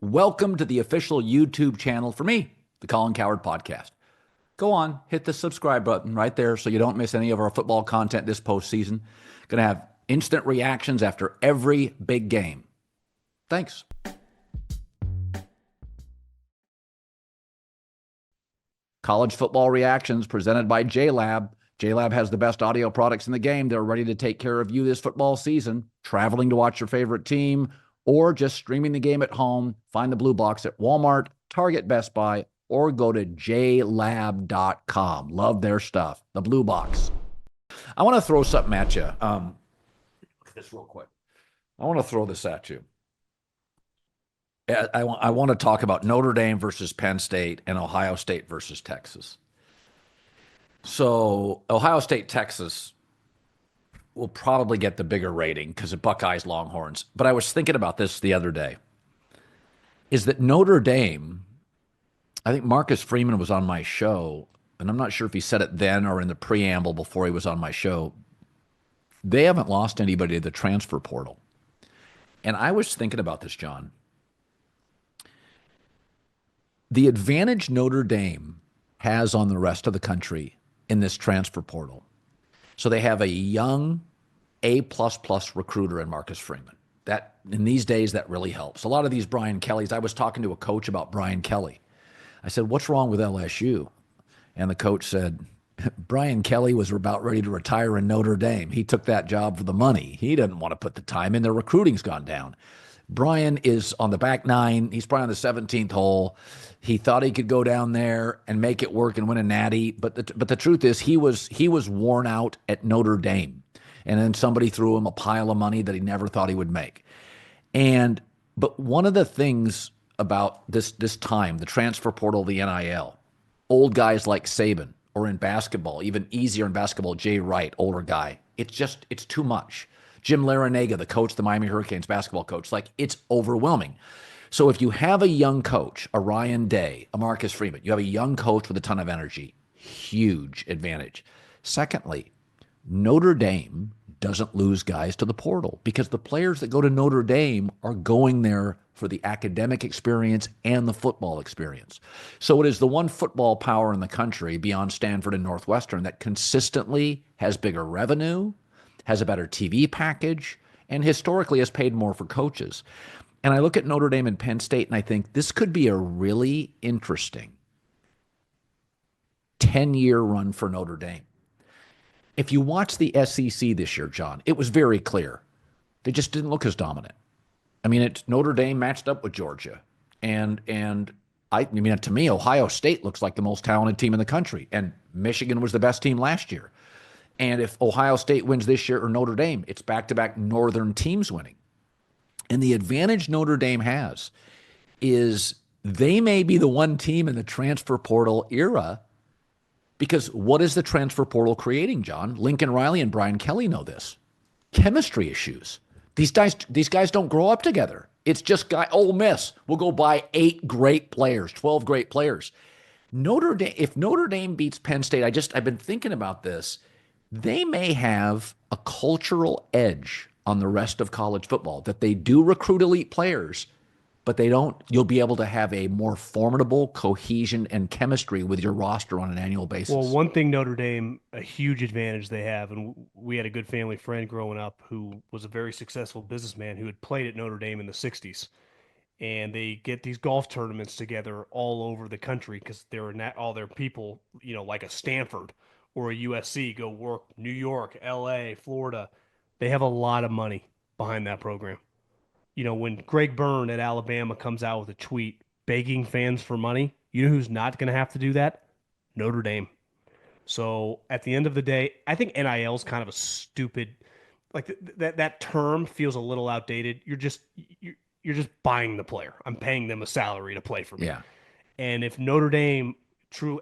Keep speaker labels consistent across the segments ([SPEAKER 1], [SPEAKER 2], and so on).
[SPEAKER 1] Welcome to the official YouTube channel for me, the Colin Cowherd Podcast. Go on, hit the subscribe button right there so you don't miss any of our football content this postseason. Going to have instant reactions after every big game. Thanks. College football reactions presented by JLab. JLab has the best audio products in the game. They're ready to take care of you this football season. Traveling to watch your favorite team or just streaming the game at home. Find the Blue Box at Walmart, Target, Best Buy, or go to jlab.com. Love their stuff. The Blue Box. I want to throw something at you. Look at this real quick. I want to throw this at you. I want to talk about Notre Dame versus Penn State and Ohio State versus Texas. So Ohio State, Texas will probably get the bigger rating because of Buckeyes, Longhorns. But I was thinking about this the other day, is that Notre Dame, I think Marcus Freeman was on my show, and I'm not sure if he said it then or in the preamble before he was on my show. They haven't lost anybody to the transfer portal. And I was thinking about this, John. The advantage Notre Dame has on the rest of the country in this transfer portal. So they have a young A++ recruiter in Marcus Freeman. That in these days, that really helps. A lot of these Brian Kellys, I was talking to a coach about Brian Kelly. I said, what's wrong with LSU? And the coach said, Brian Kelly was about ready to retire in Notre Dame. He took that job for the money. He didn't want to put the time in. Their recruiting's gone down. Brian is on the back nine. He's probably on the 17th hole. He thought he could go down there and make it work and win a natty. But the truth is he was worn out at Notre Dame. And then somebody threw him a pile of money that he never thought he would make. But one of the things about this time, the transfer portal, the NIL, old guys like Saban, or in basketball, even easier in basketball, Jay Wright, older guy, it's too much. Jim Larinaga, the coach, the Miami Hurricanes basketball coach, it's overwhelming. So if you have a young coach, a Ryan Day, a Marcus Freeman, you have a young coach with a ton of energy, huge advantage. Secondly, Notre Dame doesn't lose guys to the portal because the players that go to Notre Dame are going there for the academic experience and the football experience. So it is the one football power in the country beyond Stanford and Northwestern that consistently has bigger revenue, has a better TV package, and historically has paid more for coaches. And I look at Notre Dame and Penn State, and I think this could be a really interesting 10-year run for Notre Dame. If you watch the SEC this year, John, it was very clear. They just didn't look as dominant. I mean, Notre Dame matched up with Georgia. And I mean, to me, Ohio State looks like the most talented team in the country. And Michigan was the best team last year. And if Ohio State wins this year or Notre Dame, it's back-to-back Northern teams winning. And the advantage Notre Dame has is they may be the one team in the transfer portal era because what is the transfer portal creating, John? Lincoln Riley and Brian Kelly know this. Chemistry issues. These guys don't grow up together. It's just Ole Miss will go buy 8 great players, 12 great players. If Notre Dame beats Penn State, I've been thinking about this. They may have a cultural edge on the rest of college football, that they do recruit elite players, but they don't. You'll be able to have a more formidable cohesion and chemistry with your roster on an annual basis.
[SPEAKER 2] Well, one thing Notre Dame, a huge advantage they have, and we had a good family friend growing up who was a very successful businessman who had played at Notre Dame in the 60s. And they get these golf tournaments together all over the country because all their people, like a Stanford or a USC, go work New York, LA, Florida. They have a lot of money behind that program. When Greg Byrne at Alabama comes out with a tweet begging fans for money, you know who's not going to have to do that? Notre Dame. So at the end of the day, I think NIL is kind of a stupid, that term feels a little outdated. You're just buying the player. I'm paying them a salary to play for me.
[SPEAKER 1] Yeah.
[SPEAKER 2] And if Notre Dame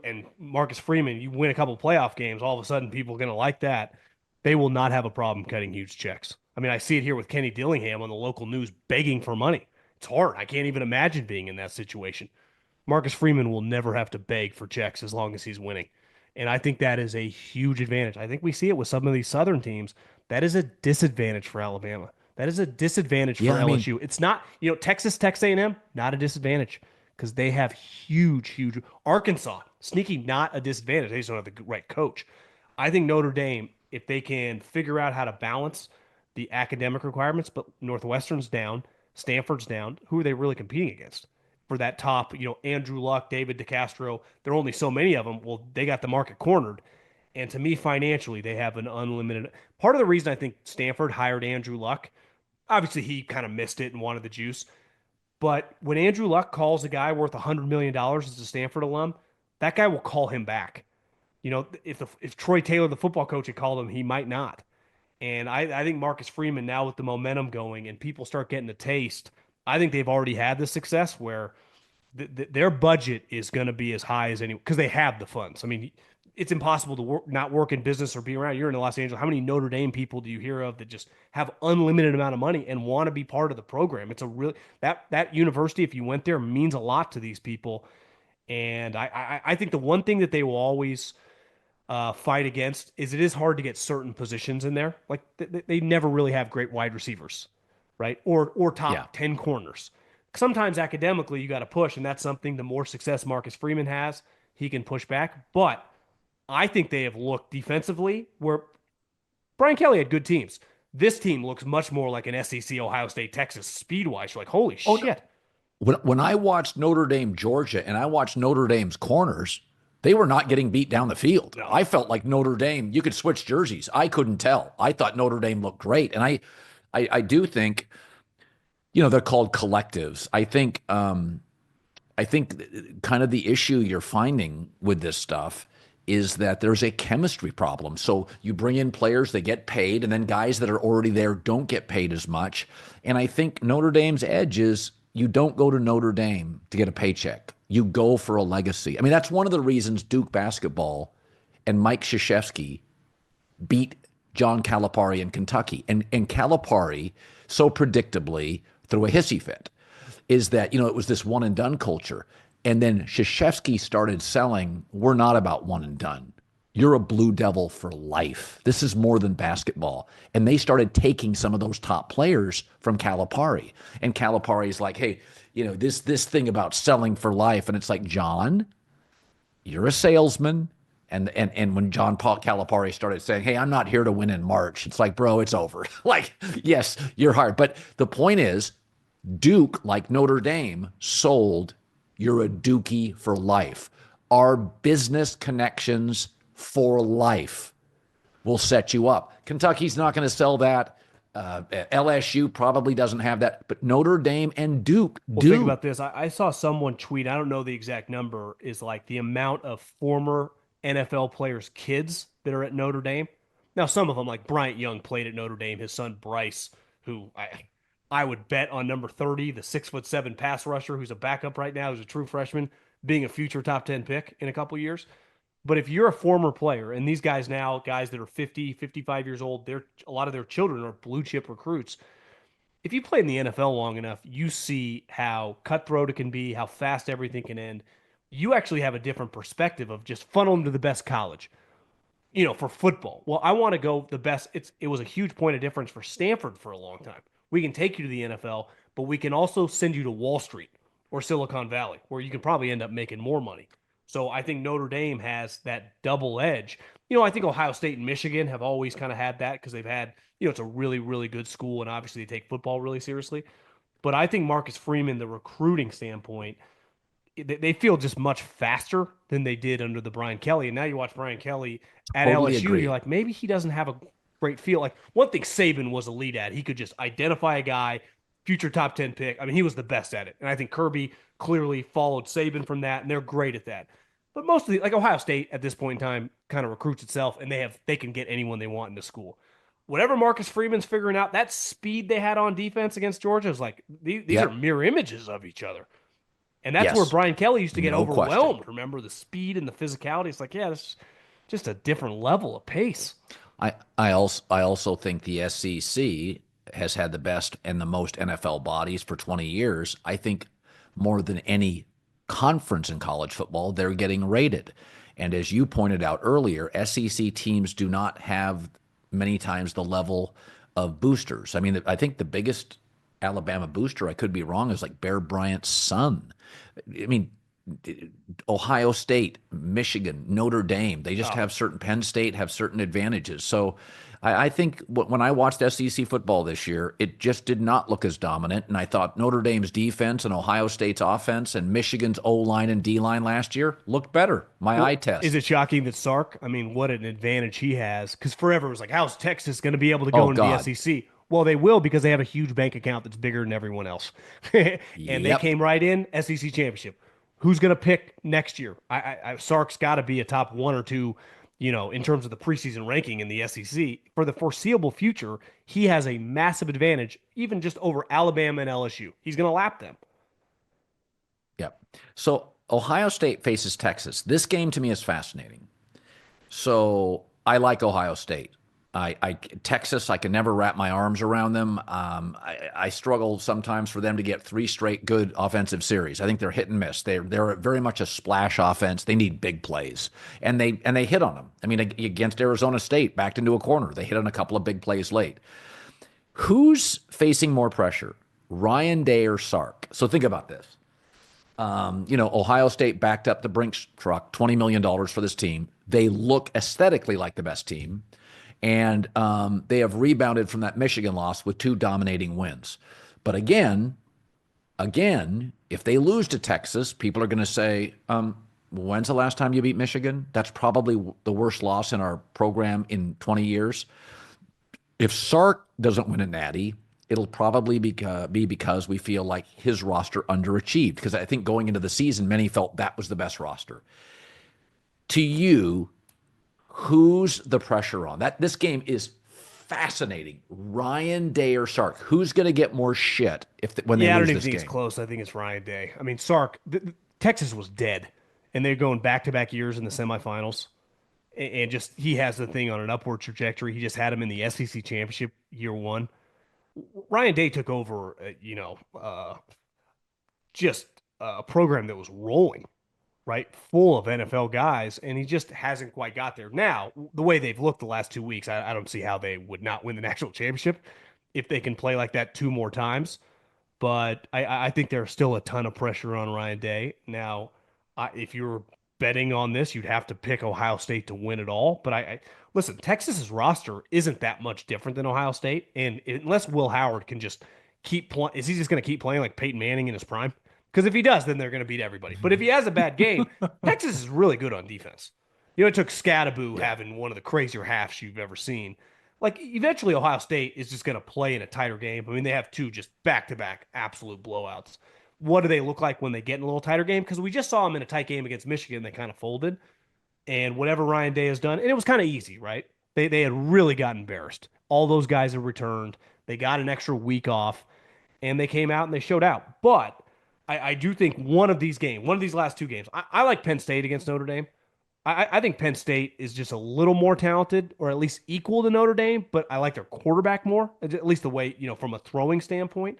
[SPEAKER 2] and Marcus Freeman, you win a couple playoff games, all of a sudden people are going to like that. They will not have a problem cutting huge checks. I mean, I see it here with Kenny Dillingham on the local news begging for money. It's hard. I can't even imagine being in that situation. Marcus Freeman will never have to beg for checks as long as he's winning. And I think that is a huge advantage. I think we see it with some of these Southern teams. That is a disadvantage for Alabama. That is a disadvantage for
[SPEAKER 1] Yeah, I mean,
[SPEAKER 2] LSU. It's not, Texas A&M, not a disadvantage because they have huge Arkansas, sneaky, not a disadvantage. They just don't have the right coach. I think Notre Dame, if they can figure out how to balance the academic requirements, but Northwestern's down, Stanford's down, who are they really competing against? For that top, Andrew Luck, David DeCastro, there are only so many of them. Well, they got the market cornered. And to me, financially, they have an unlimited. Part of the reason I think Stanford hired Andrew Luck, obviously he kind of missed it and wanted the juice. But when Andrew Luck calls a guy worth $100 million as a Stanford alum, that guy will call him back. If Troy Taylor, the football coach, had called him, he might not. And I think Marcus Freeman, now with the momentum going and people start getting a taste, I think they've already had the success where their budget is going to be as high as any because they have the funds. I mean, it's impossible to not work in business or be around. You're in Los Angeles. How many Notre Dame people do you hear of that just have unlimited amount of money and want to be part of the program? It's a really that university, if you went there, means a lot to these people. And I think the one thing that they will always fight against is it is hard to get certain positions in there. Like they never really have great wide receivers, right? Or
[SPEAKER 1] yeah.
[SPEAKER 2] top 10 corners. Sometimes academically you got to push, and that's something the more success Marcus Freeman has, he can push back. But I think they have looked defensively where Brian Kelly had good teams. This team looks much more like an SEC, Ohio State, Texas speed-wise. You're like, holy
[SPEAKER 1] Oh, no.
[SPEAKER 2] shit.
[SPEAKER 1] When I watched Notre Dame, Georgia, and I watched Notre Dame's corners, they were not getting beat down the field.
[SPEAKER 2] No.
[SPEAKER 1] I felt like Notre Dame, you could switch jerseys. I couldn't tell. I thought Notre Dame looked great. And I do think, they're called collectives. I think kind of the issue you're finding with this stuff is that there's a chemistry problem. So you bring in players, they get paid, and then guys that are already there don't get paid as much. And I think Notre Dame's edge is you don't go to Notre Dame to get a paycheck. You go for a legacy. I mean, that's one of the reasons Duke basketball and Mike Krzyzewski beat John Calipari in Kentucky. And Calipari, so predictably, threw a hissy fit, is that, it was this one and done culture. And then Krzyzewski started selling, we're not about one and done. You're a Blue Devil for life. This is more than basketball. And they started taking some of those top players from Calipari. And Calipari's like, hey, this thing about selling for life. And it's like, John, you're a salesman. And when John Paul Calipari started saying, hey, I'm not here to win in March, it's like, bro, it's over. Like, yes, you're hard. But the point is, Duke, like Notre Dame, sold, you're a Dookie for life. Our business connections for life will set you up. Kentucky's not going to sell that. LSU probably doesn't have that, but Notre Dame and Duke do.
[SPEAKER 2] Think about this. I saw someone tweet, I don't know the exact number, is like the amount of former NFL players' kids that are at Notre Dame. Now, some of them, like Bryant Young, played at Notre Dame. His son Bryce, who I would bet on number 30, the 6'7" pass rusher, who's a backup right now, who's a true freshman, being a future top 10 pick in a couple years. But if you're a former player, and these guys now, guys that are 50, 55 years old, a lot of their children are blue chip recruits. If you play in the NFL long enough, you see how cutthroat it can be, how fast everything can end. You actually have a different perspective of just funnel them to the best college. For football. Well, I want to go the best. It was a huge point of difference for Stanford for a long time. We can take you to the NFL, but we can also send you to Wall Street or Silicon Valley, where you can probably end up making more money. So I think Notre Dame has that double edge. I think Ohio State and Michigan have always kind of had that because they've had, it's a really, really good school, and obviously they take football really seriously. But I think Marcus Freeman, the recruiting standpoint, they feel just much faster than they did under the Brian Kelly. And now you watch Brian Kelly at
[SPEAKER 1] Totally
[SPEAKER 2] LSU,
[SPEAKER 1] agree.
[SPEAKER 2] you're like, maybe he doesn't have a great feel. Like one thing Saban was elite at, he could just identify a guy, future top 10 pick. I mean, he was the best at it. And I think Kirby clearly followed Saban from that, and they're great at that. But mostly, like Ohio State at this point in time kind of recruits itself, and they can get anyone they want into school. Whatever Marcus Freeman's figuring out, that speed they had on defense against Georgia is like, these are mirror images of each other. And that's where
[SPEAKER 1] Yes.
[SPEAKER 2] Brian Kelly used to get
[SPEAKER 1] No
[SPEAKER 2] overwhelmed.
[SPEAKER 1] question.
[SPEAKER 2] Remember the speed and the physicality? It's like, this is just a different level of pace.
[SPEAKER 1] I also think the SEC has had the best and the most NFL bodies for 20 years. I think more than any conference in college football, they're getting rated. And as you pointed out earlier, SEC teams do not have many times the level of boosters. I mean, I think the biggest Alabama booster, I could be wrong, is like Bear Bryant's son. I mean, Ohio State, Michigan, Notre Dame, they just
[SPEAKER 2] Oh,
[SPEAKER 1] have certain, Penn State have certain advantages. So I think when I watched SEC football this year, it just did not look as dominant. And I thought Notre Dame's defense and Ohio State's offense and Michigan's O line and D line last year looked better. My eye
[SPEAKER 2] well, is
[SPEAKER 1] test.
[SPEAKER 2] it shocking that Sark? I mean, what an advantage he has. Because forever it was like, how's Texas going to be able to
[SPEAKER 1] Oh,
[SPEAKER 2] go into the
[SPEAKER 1] God.
[SPEAKER 2] SEC? Well, they will because they have a huge bank account that's bigger than everyone else. And they
[SPEAKER 1] Yep.
[SPEAKER 2] came right in, SEC championship. Who's going to pick next year? Sark's got to be a top one or two, in terms of the preseason ranking in the SEC. For the foreseeable future, he has a massive advantage, even just over Alabama and LSU. He's going to lap them.
[SPEAKER 1] Yep. So Ohio State faces Texas. This game to me is fascinating. So I like Ohio State. Texas, I can never wrap my arms around them. I struggle sometimes for them to get three straight good offensive series. I think they're hit and miss. They're very much a splash offense. They need big plays, and they hit on them. I mean, against Arizona State, backed into a corner, they hit on a couple of big plays late. Who's facing more pressure, Ryan Day or Sark? So think about this. Ohio State backed up the Brinks truck, $20 million for this team. They look aesthetically like the best team. And they have rebounded from that Michigan loss with two dominating wins. But again, if they lose to Texas, people are going to say, when's the last time you beat Michigan? That's probably the worst loss in our program in 20 years. If Sark doesn't win a natty, it'll probably be because we feel like his roster underachieved. Because I think going into the season, many felt that was the best roster. To you, who's the pressure on? This game is fascinating. Ryan Day or Sark, who's going to get more shit when they
[SPEAKER 2] Yeah, I don't
[SPEAKER 1] lose
[SPEAKER 2] even
[SPEAKER 1] this
[SPEAKER 2] think it's
[SPEAKER 1] game?
[SPEAKER 2] close. I think it's Ryan Day. I mean, Sark, Texas was dead, and they're going back-to-back years in the semifinals. And just he has the thing on an upward trajectory. He just had him in the SEC championship year one. Ryan Day took over, just a program that was rolling, right, full of NFL guys, and he just hasn't quite got there. Now, the way they've looked the last 2 weeks, I don't see how they would not win the national championship if they can play like that two more times. But I think there's still a ton of pressure on Ryan Day. Now, if you're betting on this, you'd have to pick Ohio State to win it all. But listen, Texas's roster isn't that much different than Ohio State, and unless Will Howard can just keep playing, is he just going to keep playing like Peyton Manning in his prime? Because if he does, then they're going to beat everybody. But if he has a bad game, Texas is really good on defense. It took Scadaboo
[SPEAKER 1] Yeah.
[SPEAKER 2] having one of the crazier halves you've ever seen. Like, eventually, Ohio State is just going to play in a tighter game. I mean, they have two just back to back absolute blowouts. What do they look like when they get in a little tighter game? Because we just saw them in a tight game against Michigan. They kind of folded. And whatever Ryan Day has done, and it was kind of easy, right? They had really got embarrassed. All those guys have returned. They got an extra week off, and they came out and they showed out. But I do think one of these games, one of these last two games, I like Penn State against Notre Dame. I think Penn State is just a little more talented, or at least equal to Notre Dame, but I like their quarterback more, at least the way, from a throwing standpoint.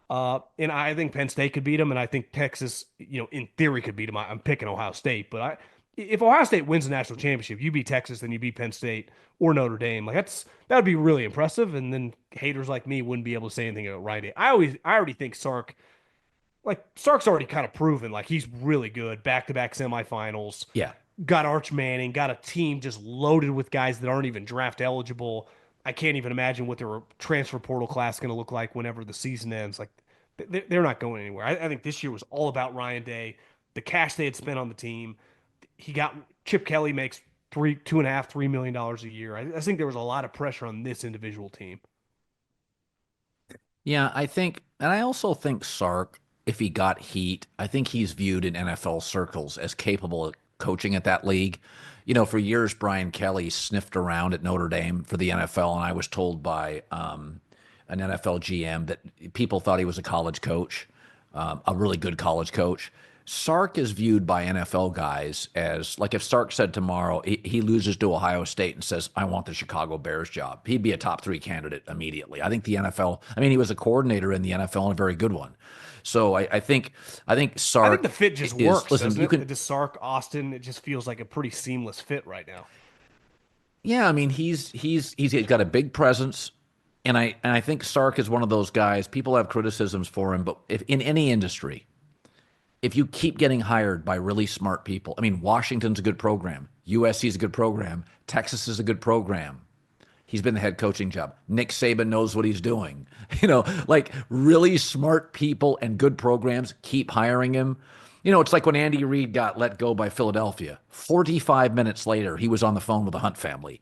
[SPEAKER 2] And I think Penn State could beat them, and I think Texas, in theory, could beat them. I'm picking Ohio State, but if Ohio State wins the national championship, you beat Texas, then you beat Penn State or Notre Dame. Like that would be really impressive, and then haters like me wouldn't be able to say anything about Ryan Day. I already think Sark's already kind of proven like he's really good. Back to back semifinals,
[SPEAKER 1] Yeah.
[SPEAKER 2] got Arch Manning, got a team just loaded with guys that aren't even draft eligible. I can't even imagine what their transfer portal class is going to look like whenever the season ends. Like they're not going anywhere. I think this year was all about Ryan Day, the cash they had spent on the team. He got Chip Kelly makes two and a half, $3 million a year. I think there was a lot of pressure on this individual team.
[SPEAKER 1] Yeah, and I also think Sark, if he got heat, I think he's viewed in NFL circles as capable of coaching at that league. For years, Brian Kelly sniffed around at Notre Dame for the NFL, and I was told by an NFL GM that people thought he was a college coach, a really good college coach. Sark is viewed by NFL guys as like if Sark said tomorrow he loses to Ohio State and says, I want the Chicago Bears job, he'd be a top three candidate immediately. I think the NFL, I mean, he was a coordinator in the NFL and a very good one. So I think
[SPEAKER 2] I think
[SPEAKER 1] Sark
[SPEAKER 2] the fit just
[SPEAKER 1] is,
[SPEAKER 2] works,
[SPEAKER 1] listen,
[SPEAKER 2] doesn't
[SPEAKER 1] you
[SPEAKER 2] it?
[SPEAKER 1] can,
[SPEAKER 2] The Sark Austin, it just feels like a pretty seamless fit right now.
[SPEAKER 1] yeah, I mean, he's got a big presence. And I think Sark is one of those guys. People have criticisms for him, but if in any industry, if you keep getting hired by really smart people, I mean, Washington's a good program, USC is a good program, Texas is a good program. He's been the head coaching job. Nick Saban knows what he's doing. Like really smart people and good programs keep hiring him. It's like when Andy Reid got let go by Philadelphia. 45 minutes later, he was on the phone with the Hunt family.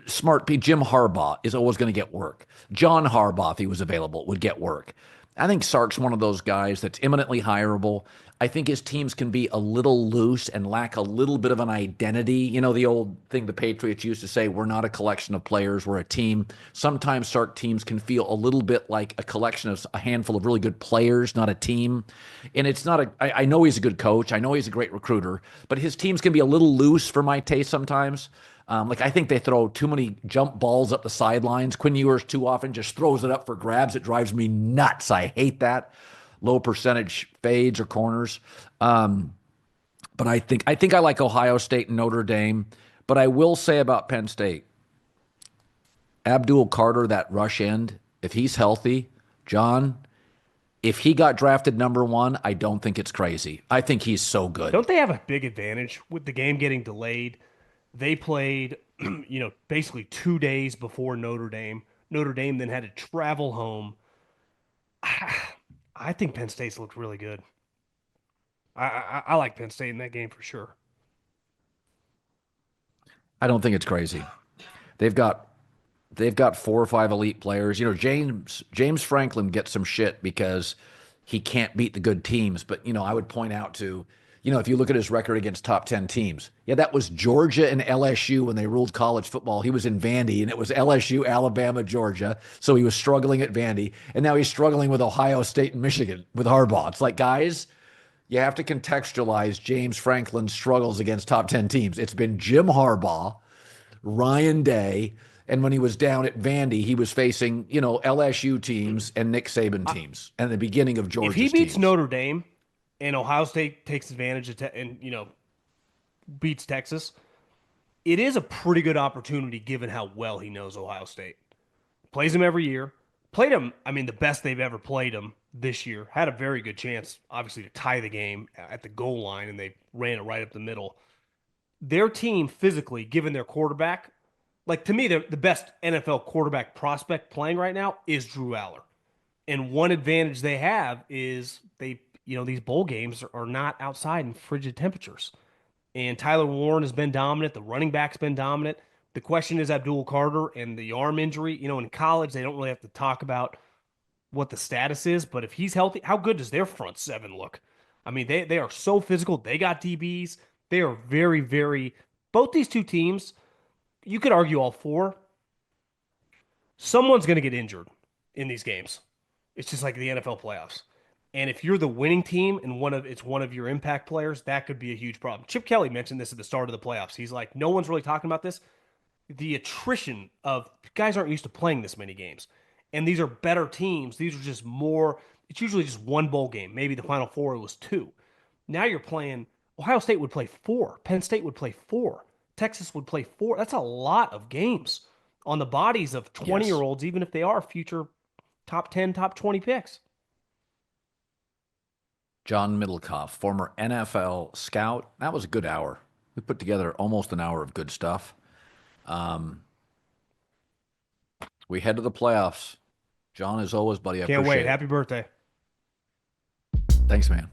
[SPEAKER 1] Smart P. Jim Harbaugh is always going to get work. John Harbaugh, if he was available, would get work. I think Sark's one of those guys that's imminently hireable. I think his teams can be a little loose and lack a little bit of an identity. The old thing the Patriots used to say, we're not a collection of players, we're a team. Sometimes Sark teams can feel a little bit like a collection of a handful of really good players, not a team. And it's not I know he's a good coach. I know he's a great recruiter, but his teams can be a little loose for my taste sometimes. Like I think they throw too many jump balls up the sidelines. Quinn Ewers too often just throws it up for grabs. It drives me nuts. I hate that. Low percentage fades or corners. But I think I like Ohio State and Notre Dame. But I will say about Penn State, Abdul Carter, that rush end, if he's healthy, John, if he got drafted number one, I don't think it's crazy. I think he's so good.
[SPEAKER 2] Don't they have a big advantage with the game getting delayed? They played, basically 2 days before Notre Dame. Notre Dame then had to travel home. I think Penn State's looked really good. I like Penn State in that game for sure.
[SPEAKER 1] I don't think it's crazy. They've got they've got 4 or 5 elite players. James Franklin gets some shit because he can't beat the good teams. But I would point out to if you look at his record against top 10 teams, yeah, that was Georgia and LSU when they ruled college football. He was in Vandy, and it was LSU, Alabama, Georgia. So he was struggling at Vandy, and now he's struggling with Ohio State and Michigan with Harbaugh. It's like, guys, you have to contextualize James Franklin's struggles against top 10 teams. It's been Jim Harbaugh, Ryan Day, and when he was down at Vandy, he was facing, LSU teams and Nick Saban teams and the beginning of
[SPEAKER 2] If he
[SPEAKER 1] Georgia's
[SPEAKER 2] beats
[SPEAKER 1] teams.
[SPEAKER 2] Notre Dame and Ohio State takes advantage of and beats Texas, it is a pretty good opportunity given how well he knows Ohio State. Plays him every year. Played him, I mean, the best they've ever played him this year. Had a very good chance, obviously, to tie the game at the goal line, and they ran it right up the middle. Their team physically, given their quarterback, like to me, the best NFL quarterback prospect playing right now is Drew Aller. And one advantage they have is these bowl games are not outside in frigid temperatures. And Tyler Warren has been dominant. The running back's been dominant. The question is Abdul Carter and the arm injury. In college, they don't really have to talk about what the status is, but if he's healthy, how good does their front seven look? I mean, they are so physical. They got DBs. They are very, very. Both these two teams, you could argue all four. Someone's going to get injured in these games. It's just like the NFL playoffs. And if you're the winning team and it's one of your impact players, that could be a huge problem. Chip Kelly mentioned this at the start of the playoffs. He's like, no one's really talking about this. The attrition of guys aren't used to playing this many games. And these are better teams. These are just more, it's usually just one bowl game. Maybe the Final Four was two. Now you're playing, Ohio State would play four. Penn State would play four. Texas would play four. That's a lot of games on the bodies of 20-year-olds, even if they are future top 10, top 20 picks.
[SPEAKER 1] John Middlekauff, former NFL scout. That was a good hour. We put together almost an hour of good stuff. We head to the playoffs. John, as always, buddy, I
[SPEAKER 2] Can't
[SPEAKER 1] appreciate
[SPEAKER 2] wait.
[SPEAKER 1] it.
[SPEAKER 2] Happy birthday.
[SPEAKER 1] Thanks, man.